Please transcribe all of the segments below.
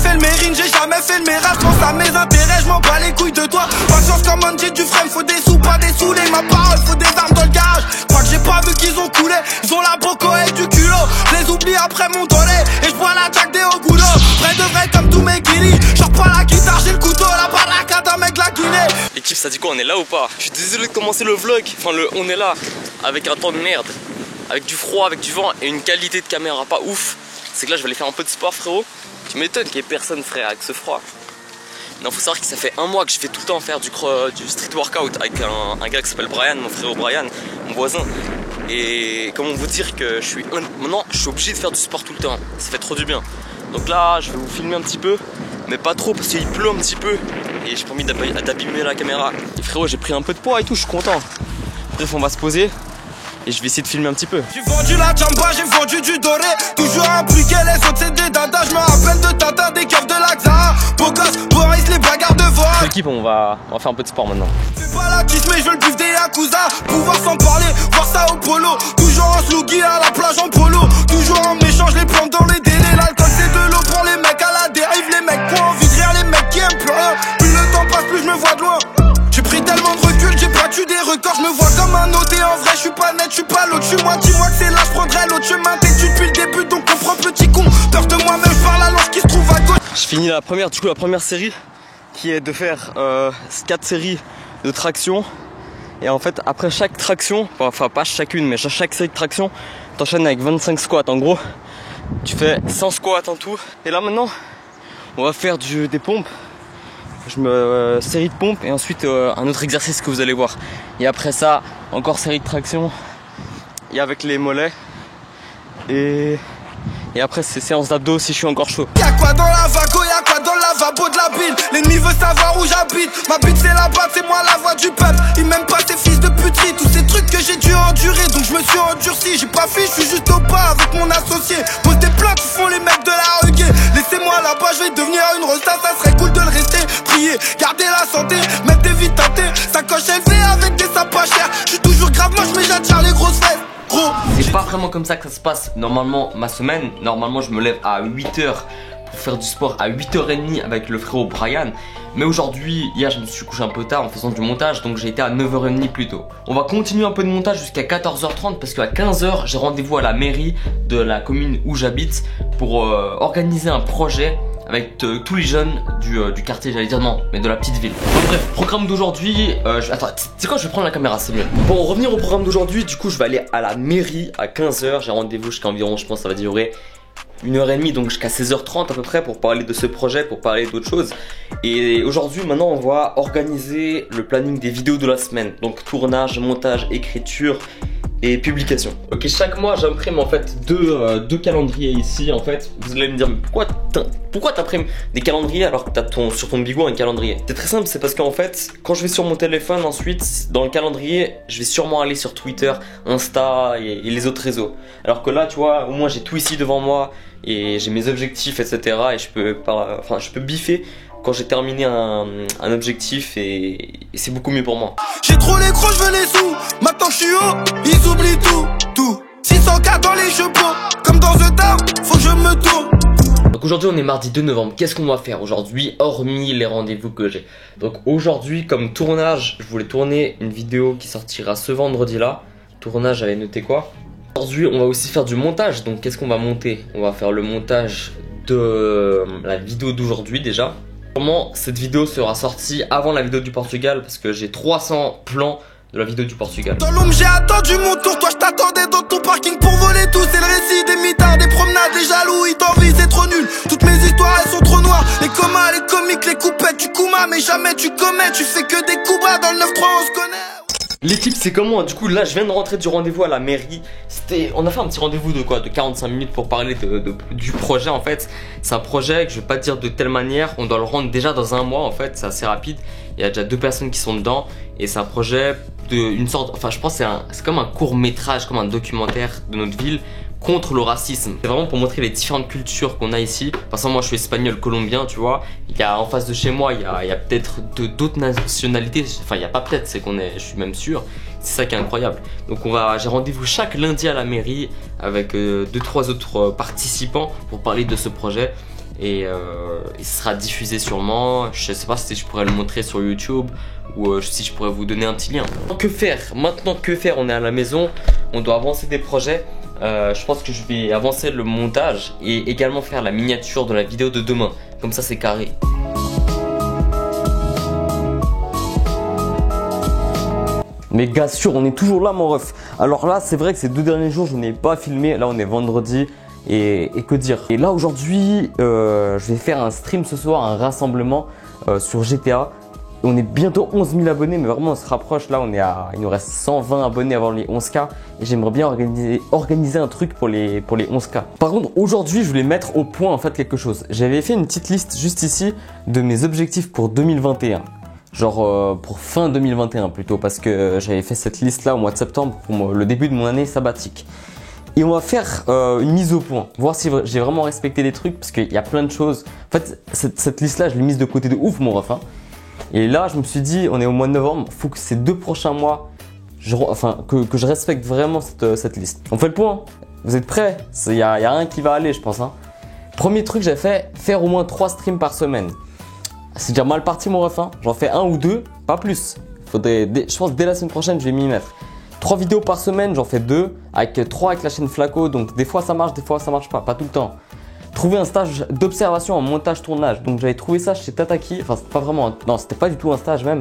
fait le mérine, j'ai jamais fait le mérage. Pense à mes intérêts, je m'en bats les couilles de toi. Pas de chance comme Andy du frame, faut des sous, pas des saoulés. Ma parole, faut des armes dans le garage. Crois que j'ai pas vu qu'ils ont coulé. Ils ont la boco et du culot. Je les oublie après mon dolé. Et je bois la Jack des au goulot. Vrai de vrai comme tous mes guilis. Genre pas la guitare, j'ai le couteau. La baraka d'un mec de la Guinée. L'équipe, ça dit quoi, on est là ou pas? Je suis désolé de commencer le vlog. Enfin, on est là avec un temps de merde. Avec du froid, avec du vent et une qualité de caméra pas ouf. C'est que là, je vais aller faire un peu de sport, frérot. Tu m'étonnes qu'il y ait personne, frère, avec ce froid. Non, faut savoir que ça fait un mois que je fais tout le temps faire du street workout avec un gars qui s'appelle Brian, mon frère Brian, mon voisin. Et comment vous dire que maintenant je suis obligé de faire du sport tout le temps. Ça fait trop du bien. Donc là, je vais vous filmer un petit peu, mais pas trop parce qu'il pleut un petit peu. Et j'ai pas envie d'abîmer la caméra. Et frérot, j'ai pris un peu de poids et tout, je suis content. Bref, on va se poser. Et je vais essayer de filmer un petit peu. J'ai vendu la jamba, j'ai vendu du doré. Toujours impliqué, les autres c'est des dadas. Je me rappelle de Tata, des keufs de l'Axa. Beau gosse, Boris, les bagarres de voix. L'équipe, on va faire un peu de sport maintenant. Fais pas la kiss, mais je veux le bif des Yakuza. Pouvoir s'en parler, voir ça au polo. Toujours en sluggy à la plage en polo. Toujours en méchant, je les plante dans les délais. L'alcool c'est de l'eau pour les mecs à la dérive. Les mecs qui ont envie de rire, les mecs qui aiment plus rien. Plus le temps passe, plus je me vois de loin. J'ai pris tellement de recul, j'ai battu des records. Je me vois comme un hôte et en vrai je suis pas net, je suis pas l'autre. Je suis moi, dis-moi que c'est là, je prendrai l'autre chemin. T'es tu depuis le début, donc comprends petit con. Peur de moi-même, je parle à l'ange qui se trouve à gauche. Je finis la première série qui est de faire 4 séries de traction. Et en fait après chaque traction, enfin pas chacune mais chaque série de traction, t'enchaînes avec 25 squats. En gros tu fais 100 squats en tout. Et là maintenant on va faire des pompes. Série de pompes et ensuite un autre exercice que vous allez voir. Et après ça encore série de traction et avec les mollets. Et après c'est séance d'abdos si je suis encore chaud. Y'a quoi dans la vago, y'a quoi dans le lavabo de la ville. L'ennemi veut savoir où j'habite. Ma bite c'est la batte, c'est moi la voix du peuple. Il m'aime pas ces fils de puterie. Tous ces trucs que j'ai dû endurer. Donc je me suis endurci. J'ai pas fui, je suis juste au pas avec mon associé. Pose des plaintes, font les mecs de la reggae. Laissez-moi là-bas, je vais devenir une rosta. Ça serait cool de le rester. Prier, garder la santé, mettre des vies tentées. Sacoche élevée avec des sapes pas chers. Je suis toujours grave moche mais j'attire les grosses fesses. C'est pas vraiment comme ça que ça se passe normalement ma semaine. Normalement je me lève à 8h pour faire du sport à 8h30 avec le frérot Brian. Mais aujourd'hui, hier je me suis couché un peu tard en faisant du montage. Donc j'ai été à 9h30 plus tôt. On va continuer un peu de montage jusqu'à 14h30 parce qu'à 15h j'ai rendez-vous à la mairie de la commune où j'habite pour organiser un projet avec tous les jeunes du quartier, j'allais dire non, mais de la petite ville. Bon, bref, programme d'aujourd'hui, attends, c'est quoi, je vais prendre la caméra, c'est mieux. Bon, revenir au programme d'aujourd'hui, du coup je vais aller à la mairie à 15h, j'ai rendez-vous jusqu'à environ, je pense ça va durer 1h30, donc jusqu'à 16h30 à peu près pour parler de ce projet, pour parler d'autres choses. Et aujourd'hui, maintenant on va organiser le planning des vidéos de la semaine. Donc tournage, montage, écriture et publication. Ok, chaque mois j'imprime en fait deux calendriers ici en fait. Vous allez me dire mais pourquoi t'imprimes des calendriers alors que t'as sur ton bigot un calendrier? C'est très simple, c'est parce qu'en fait quand je vais sur mon téléphone ensuite dans le calendrier je vais sûrement aller sur Twitter, Insta et les autres réseaux. Alors que là tu vois au moins j'ai tout ici devant moi et j'ai mes objectifs etc. Et je peux biffer quand j'ai terminé un objectif et c'est beaucoup mieux pour moi. J'ai trop les crocs, je veux les sous. Maintenant je suis haut, ils oublient tout. 600K dans les chevaux, comme dans The Dame, faut que je me tourne. Donc aujourd'hui on est mardi 2 novembre, qu'est-ce qu'on va faire aujourd'hui hormis les rendez-vous que j'ai? Donc aujourd'hui comme tournage, je voulais tourner une vidéo qui sortira ce vendredi là. Tournage, j'avais noté quoi? Aujourd'hui on va aussi faire du montage, donc qu'est-ce qu'on va monter? On va faire le montage de la vidéo d'aujourd'hui déjà. Sûrement cette vidéo sera sortie avant la vidéo du Portugal parce que j'ai 300 plans de la vidéo du Portugal. Dans l'ombre j'ai attendu mon tour, toi je t'attendais dans ton parking pour voler tout. C'est le récit des mitards, des promenades, les jaloux, ils t'envient, c'est trop nul. Toutes mes histoires elles sont trop noires, les comas, les comiques, les coupettes, tu coumas mais jamais tu commets. Tu fais que des coups bas dans le 9-3 on se connaît. L'équipe c'est comment? Du coup là je viens de rentrer du rendez-vous à la mairie. On a fait un petit rendez-vous de 45 minutes pour parler du projet en fait. C'est un projet que je vais pas dire de telle manière. On doit le rendre déjà dans un mois en fait, c'est assez rapide. Il y a déjà 2 personnes qui sont dedans. Et c'est un projet d'une sorte, enfin je pense que c'est comme un court métrage, comme un documentaire de notre ville contre le racisme. C'est vraiment pour montrer les différentes cultures qu'on a ici. Parce que moi je suis espagnol, colombien, tu vois. Il y a en face de chez moi, il y a peut-être d'autres nationalités. Enfin il n'y a pas peut-être, je suis même sûr. C'est ça qui est incroyable. Donc j'ai rendez-vous chaque lundi à la mairie avec 2-3 autres participants pour parler de ce projet. et il sera diffusé sûrement. Je sais pas si je pourrais le montrer sur YouTube ou si je pourrais vous donner un petit lien. Que faire? Maintenant que faire? On est à la maison, on doit avancer des projets. Je pense que je vais avancer le montage et également faire la miniature de la vidéo de demain. Comme ça c'est carré. Mais gars sûr, on est toujours là mon ref. Alors là c'est vrai que ces 2 derniers jours je n'ai pas filmé. Là on est vendredi et que dire. Et là aujourd'hui je vais faire un stream ce soir, un rassemblement sur GTA. On est bientôt 11 000 abonnés, mais vraiment on se rapproche. Là il nous reste 120 abonnés avant les 11K. Et j'aimerais bien organiser un truc pour les 11K. Par contre aujourd'hui je voulais mettre au point en fait quelque chose. J'avais fait une petite liste juste ici de mes objectifs pour 2021. Genre pour fin 2021 plutôt, parce que j'avais fait cette liste là au mois de septembre pour le début de mon année sabbatique. Et on va faire une mise au point, voir si j'ai vraiment respecté les trucs, parce qu'il y a plein de choses. En fait cette liste là je l'ai mise de côté de ouf mon ref hein. Et là je me suis dit on est au mois de novembre, faut que ces 2 prochains mois que je respecte vraiment cette liste. On fait le point, vous êtes prêts? Il y a rien qui va aller je pense hein. Premier truc j'ai fait, faire au moins 3 streams par semaine. C'est déjà mal parti mon ref hein. J'en fais 1 ou 2, pas plus. Je pense que dès la semaine prochaine je vais m'y mettre. 3 vidéos par semaine, j'en fais 2, avec 3 avec la chaîne Flaco, donc des fois ça marche, des fois ça marche pas tout le temps. Trouver un stage d'observation en montage tournage, donc j'avais trouvé ça chez Tataki, enfin c'était pas vraiment, non c'était pas du tout un stage même,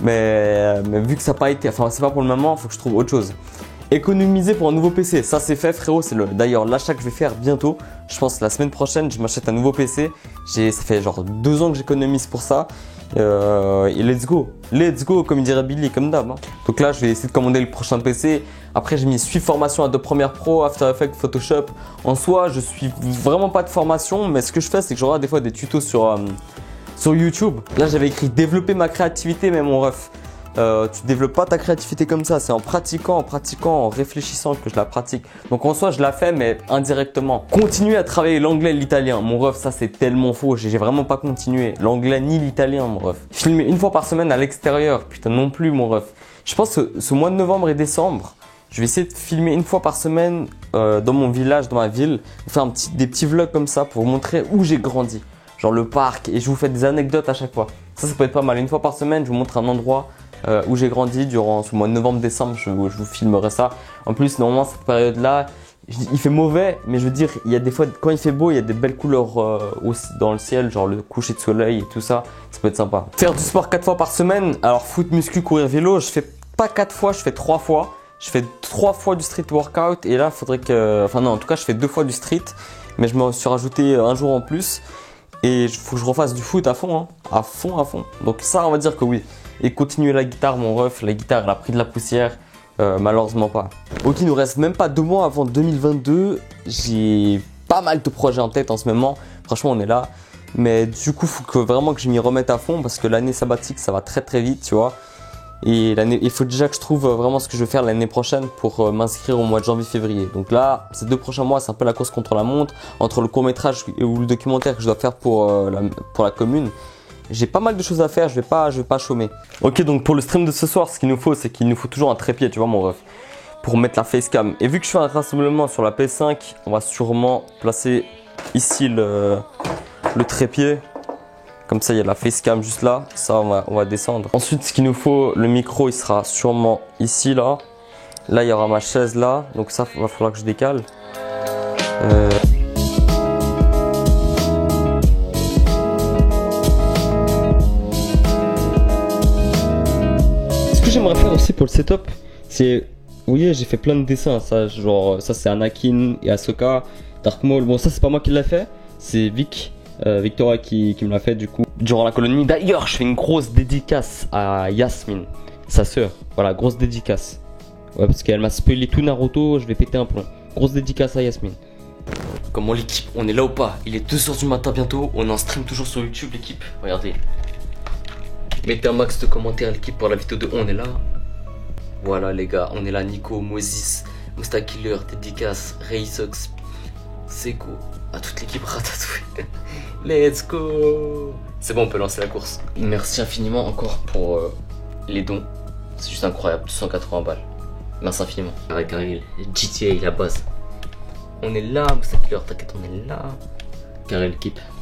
mais vu que ça n'a pas été, enfin c'est pas pour le moment, faut que je trouve autre chose. Économiser pour un nouveau PC, ça c'est fait frérot, c'est d'ailleurs l'achat que je vais faire bientôt. Je pense la semaine prochaine je m'achète un nouveau PC. Ça fait genre 2 ans que j'économise pour ça. Et let's go comme il dirait Billy, comme d'hab hein. Donc là je vais essayer de commander le prochain PC. Après j'ai mis suivre formation Adobe Premiere Pro, After Effects, Photoshop. En soi je suis vraiment pas de formation, mais ce que je fais c'est que je regarde des fois des tutos sur YouTube. Là j'avais écrit développer ma créativité, mais mon ref, tu développes pas ta créativité comme ça, c'est en pratiquant, en réfléchissant que je la pratique. Donc en soi je la fais mais indirectement. Continuer à travailler l'anglais et l'italien, mon ref, ça c'est tellement faux, j'ai vraiment pas continué l'anglais ni l'italien mon ref. Filmer 1 fois par semaine à l'extérieur, putain non plus mon ref. Je pense que ce mois de novembre et décembre, je vais essayer de filmer 1 fois par semaine dans mon village, dans ma ville, faire des petits vlogs comme ça pour vous montrer où j'ai grandi. Genre le parc, et je vous fais des anecdotes à chaque fois. Ça peut être pas mal, 1 fois par semaine je vous montre un endroit où j'ai grandi durant ce mois de novembre-décembre, je vous filmerai ça. En plus, normalement, cette période-là, il fait mauvais, mais je veux dire, il y a des fois, quand il fait beau, il y a des belles couleurs aussi dans le ciel, genre le coucher de soleil et tout ça, ça peut être sympa. Faire du sport 4 fois par semaine, alors foot, muscu, courir, vélo, je fais pas 4 fois, je fais 3 fois. Je fais 3 fois du street workout et là, il faudrait que, enfin non, en tout cas, je fais 2 fois du street, mais je me suis rajouté un jour en plus et il faut que je refasse du foot à fond, hein, à fond. Donc ça, on va dire que oui. Et continuer la guitare mon ref, la guitare elle a pris de la poussière, malheureusement pas. Ok, il nous reste même pas 2 mois avant 2022, j'ai pas mal de projets en tête en ce moment, franchement on est là. Mais du coup il faut vraiment que je m'y remette à fond parce que l'année sabbatique ça va très vite tu vois. Et il faut déjà que je trouve vraiment ce que je vais faire l'année prochaine pour m'inscrire au mois de janvier-février. Donc là, ces 2 prochains mois, c'est un peu la course contre la montre, entre le court-métrage ou le documentaire que je dois faire pour la commune. J'ai pas mal de choses à faire, je vais pas chômer. Ok, donc pour le stream de ce soir, ce qu'il nous faut, c'est qu'il nous faut toujours un trépied, tu vois mon ref, pour mettre la facecam. Et vu que je fais un rassemblement sur la PS5, on va sûrement placer ici le trépied. Comme ça, il y a la facecam juste là, ça on va descendre. Ensuite, ce qu'il nous faut, le micro, il sera sûrement ici, là. Là, il y aura ma chaise là, donc ça, va falloir que je décale. J'aimerais faire aussi pour le setup, c'est, vous voyez j'ai fait plein de dessins, ça genre ça c'est Anakin et Ahsoka, Dark Maul, bon ça c'est pas moi qui l'a fait, c'est Victoria qui me l'a fait du coup durant la colonie. D'ailleurs je fais une grosse dédicace à Yasmine, sa sœur, voilà grosse dédicace, ouais parce qu'elle m'a spoilé tout Naruto, je vais péter un plomb, grosse dédicace à Yasmine. Comment l'équipe, on est là ou pas? Il est 2 h du matin bientôt, on est en stream toujours sur YouTube l'équipe, regardez. Mettez un max de commentaires l'équipe pour la vidéo de on est là. Voilà les gars, on est là, Nico, Moses, Mustakiller, Dédicace, Raysox, Seko, à toute l'équipe Ratatouille. Let's go. C'est bon, on peut lancer la course. Merci infiniment encore pour les dons. C'est juste incroyable, 280 balles. Merci infiniment. Avec un GTA, la base. On est là, Mustakiller, t'inquiète, on est là. Karel Kip.